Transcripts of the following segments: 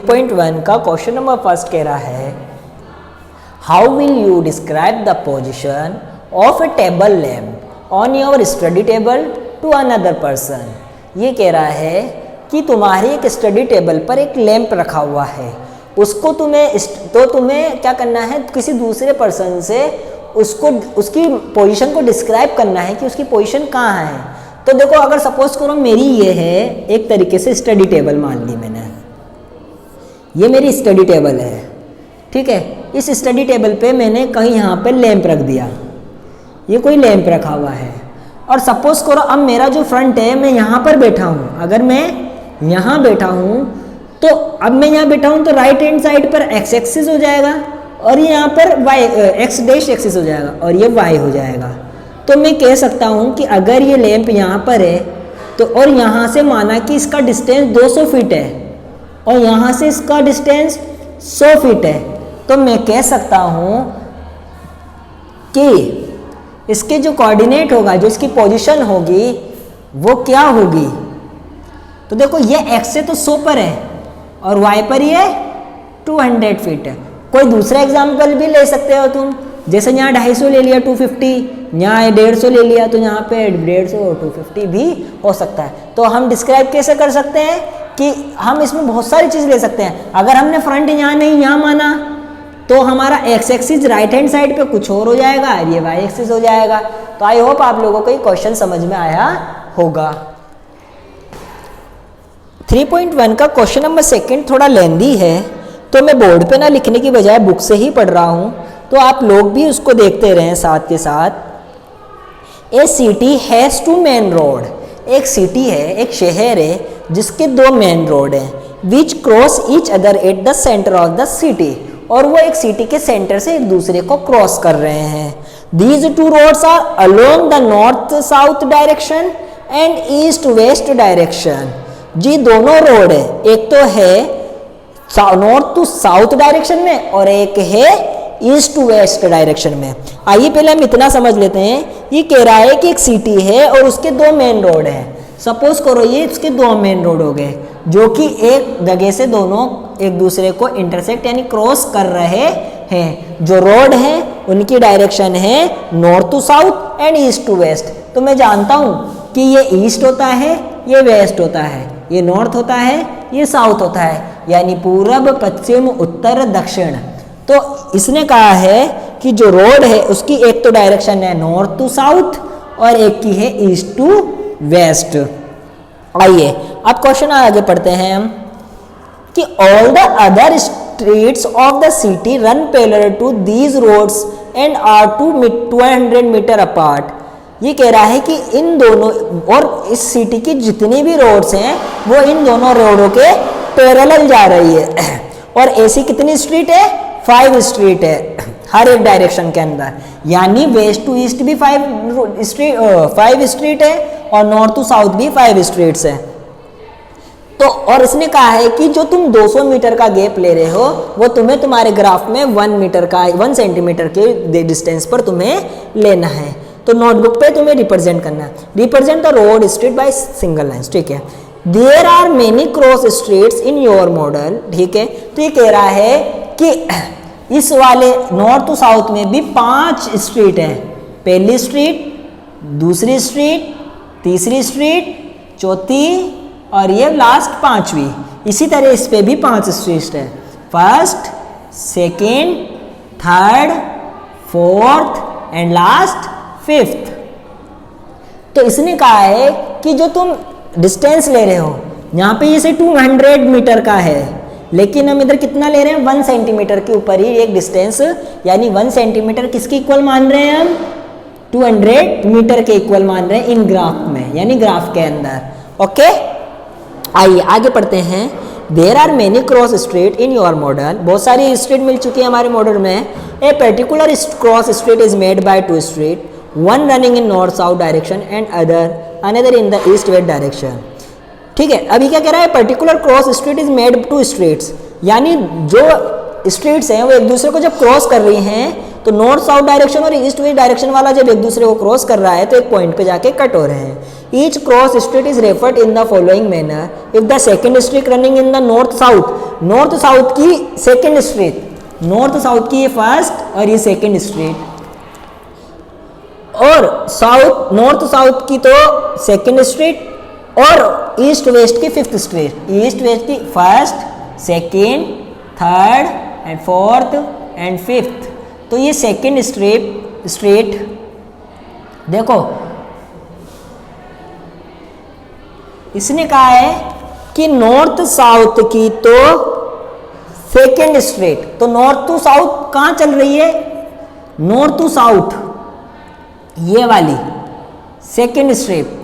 3.1 का question number first कह रहा है how will you describe the position of a table lamp on your study table to another person. ये कह रहा है कि तुम्हारी एक स्टडी टेबल पर एक लैंप रखा हुआ है, उसको तुम्हें क्या करना है, किसी दूसरे पर्सन से उसकी पोजीशन को डिस्क्राइब करना है कि उसकी पोजीशन कहाँ है। तो देखो, अगर सपोज करो मेरी ये है एक तरीके से स्टडी टेबल, मान ली मैंने, ये मेरी स्टडी टेबल है, ठीक है। इस स्टडी टेबल पे मैंने कहीं यहाँ पे लैंप रख दिया, ये कोई लैंप रखा हुआ है। और सपोज करो अब मेरा जो फ्रंट है, मैं यहाँ पर बैठा हूँ, अगर मैं यहाँ बैठा हूँ तो अब मैं यहाँ बैठा हूँ तो राइट हैंड साइड पर एक्स एक्सिस हो जाएगा और ये यहाँ पर वाई एक्स डैश एक्सिस हो जाएगा और ये वाई हो जाएगा। तो मैं कह सकता हूँ कि अगर ये लैंप यहाँ पर है तो, और यहाँ से माना कि इसका डिस्टेंस 200 फीट है और यहाँ से इसका डिस्टेंस 100 फीट है, तो मैं कह सकता हूँ कि इसके जो कोऑर्डिनेट होगा, जो इसकी पोजीशन होगी वो क्या होगी। तो देखो, ये एक्स से तो 100 पर है और वाई पर ये 200 फीट है। कोई दूसरा एग्जाम्पल भी ले सकते हो तुम, जैसे यहाँ 250 ले लिया 250, यहाँ 150 ले लिया तो यहाँ पे 150 और 250 भी हो सकता है। तो हम डिस्क्राइब कैसे कर सकते हैं कि हम इसमें बहुत सारी चीज़ ले सकते हैं। अगर हमने फ्रंट यहाँ नहीं यहाँ माना तो हमारा x axis right hand side पे कुछ और हो जाएगा और ये वाई एक्सिस हो जाएगा। तो आई होप आप लोगों को ये क्वेश्चन समझ में आया होगा। 3.1 का क्वेश्चन नंबर सेकंड थोड़ा लेंदी है, तो मैं बोर्ड पे ना लिखने की बजाय बुक से ही पढ़ रहा हूँ, तो आप लोग भी उसको देखते रहें साथ के साथ। ए सिटी हैज़ 2 मेन रोड, एक सिटी है, एक शहर है जिसके 2 मेन रोड हैं, विच cross each other at the centre of the city, और वो एक सिटी के सेंटर से एक दूसरे को क्रॉस कर रहे हैं। These 2 roads are along the north south direction and east west direction. जी दोनों रोड है, एक तो है नॉर्थ टू साउथ डायरेक्शन में और एक है ईस्ट टू वेस्ट डायरेक्शन में। आइए पहले हम इतना समझ लेते हैं। ये कह रहा है कि एक सिटी है और उसके 2 मेन रोड है। सपोज करो ये इसके 2 मेन रोड हो गए जो कि एक जगह से दोनों एक दूसरे को इंटरसेक्ट यानी क्रॉस कर रहे हैं। जो रोड है उनकी डायरेक्शन है north to south and east to west. तो मैं जानता हूँ कि ये ईस्ट होता है, ये वेस्ट होता है, ये नॉर्थ होता है, ये साउथ होता है, यानी पूरब पश्चिम उत्तर दक्षिण। तो इसने कहा है कि जो रोड है उसकी एक तो डायरेक्शन है नॉर्थ टू साउथ और एक की है ईस्ट टू वेस्ट। आइए अब क्वेश्चन आगे पढ़ते हैं हम कि all the other streets of the city run parallel to these roads and are 200 metres apart. ये कह रहा है कि इन दोनों और इस सिटी की जितनी भी रोड्स हैं वो इन दोनों रोडों के पैरेलल जा रही है। और ऐसी कितनी स्ट्रीट है? 5 स्ट्रीट है हर एक डायरेक्शन के अंदर, यानी वेस्ट टू ईस्ट भी 5 स्ट्रीट है और नॉर्थ टू साउथ भी 5 स्ट्रीट्स है। तो और इसने कहा है कि जो तुम 200 मीटर का गैप ले रहे हो वो तुम्हें तुम्हारे ग्राफ में 1 सेंटीमीटर के डिस्टेंस पर तुम्हें लेना है। तो नोटबुक पे तुम्हें रिप्रेजेंट करना है, represent the road street by single lines, ठीक है। There are many cross streets in your model, ठीक है। तो ये कह रहा है कि इस वाले नॉर्थ टू साउथ में भी 5 स्ट्रीट है, पहली स्ट्रीट, दूसरी स्ट्रीट, तीसरी स्ट्रीट, चौथी और ये लास्ट 5वीं। इसी तरह इस पे भी 5 स्ट्रीट है, first, second, third, fourth and last 5th। तो इसने कहा है कि जो तुम डिस्टेंस ले रहे हो, यहाँ पे इसे 200 मीटर का है, लेकिन हम इधर कितना ले रहे हैं 1 सेंटीमीटर के ऊपर ही एक डिस्टेंस, यानी 1 सेंटीमीटर किसके इक्वल मान रहे हैं हम? 200 मीटर के इक्वल मान रहे हैं इन ग्राफ में, यानी ग्राफ के अंदर। ओके, आइए आगे पढ़ते हैं। There are many cross street in your model, बहुत सारी स्ट्रीट मिल चुकी है हमारे मॉडल में। A particular cross street is made by 2 street, one running in north south direction and another in the east west direction, ठीक है। अभी क्या कह रहा है? Particular cross street is made 2 streets, यानी जो स्ट्रीट्स हैं वो एक दूसरे को जब क्रॉस कर रही हैं तो नॉर्थ साउथ डायरेक्शन और ईस्ट वेस्ट डायरेक्शन वाला जब एक दूसरे को क्रॉस कर रहा है तो एक पॉइंट पे जाके कट हो रहे हैं। Each cross street is referred in the following manner if the second street running in the north south, north south की सेकेंड स्ट्रीट, नॉर्थ साउथ की ये फर्स्ट और ये सेकेंड स्ट्रीट, और साउथ नॉर्थ साउथ की तो सेकेंड स्ट्रीट और east west की फिफ्थ स्ट्रीट, ईस्ट वेस्ट की first, second, third and fourth and fifth. तो ये सेकेंड स्ट्रीट देखो इसने कहा है कि नॉर्थ साउथ की तो सेकेंड स्ट्रीट, तो नॉर्थ टू साउथ कहां चल रही है, नॉर्थ टू साउथ ये वाली सेकेंड स्ट्रीट,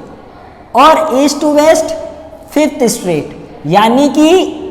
और east to west fifth street, यानी कि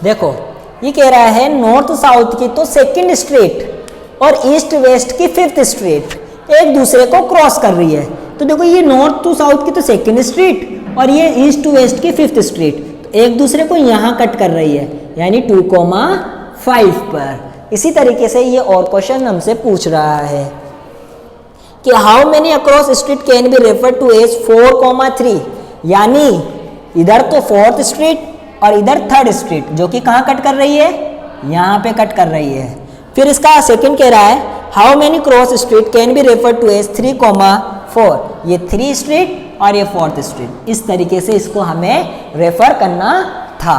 देखो ये कह रहा है नॉर्थ साउथ की तो सेकंड स्ट्रीट और ईस्ट वेस्ट की फिफ्थ स्ट्रीट एक दूसरे को क्रॉस कर रही है। तो देखो ये नॉर्थ टू साउथ की तो सेकंड स्ट्रीट और ये ईस्ट टू वेस्ट की फिफ्थ स्ट्रीट, तो एक दूसरे को यहाँ कट कर रही है, यानी 2,5 पर। इसी तरीके से ये और क्वेश्चन हमसे पूछ रहा है कि how many across street can be refer to as 4,3, यानी इधर तो फोर्थ स्ट्रीट और इधर थर्ड स्ट्रीट, जो कि कहाँ कट कर रही है, यहाँ पे कट कर रही है। फिर इसका सेकंड कह रहा है how many cross street can be refer to as 3,4, ये 3 स्ट्रीट और ये 4th स्ट्रीट। इस तरीके से इसको हमें रेफर करना था।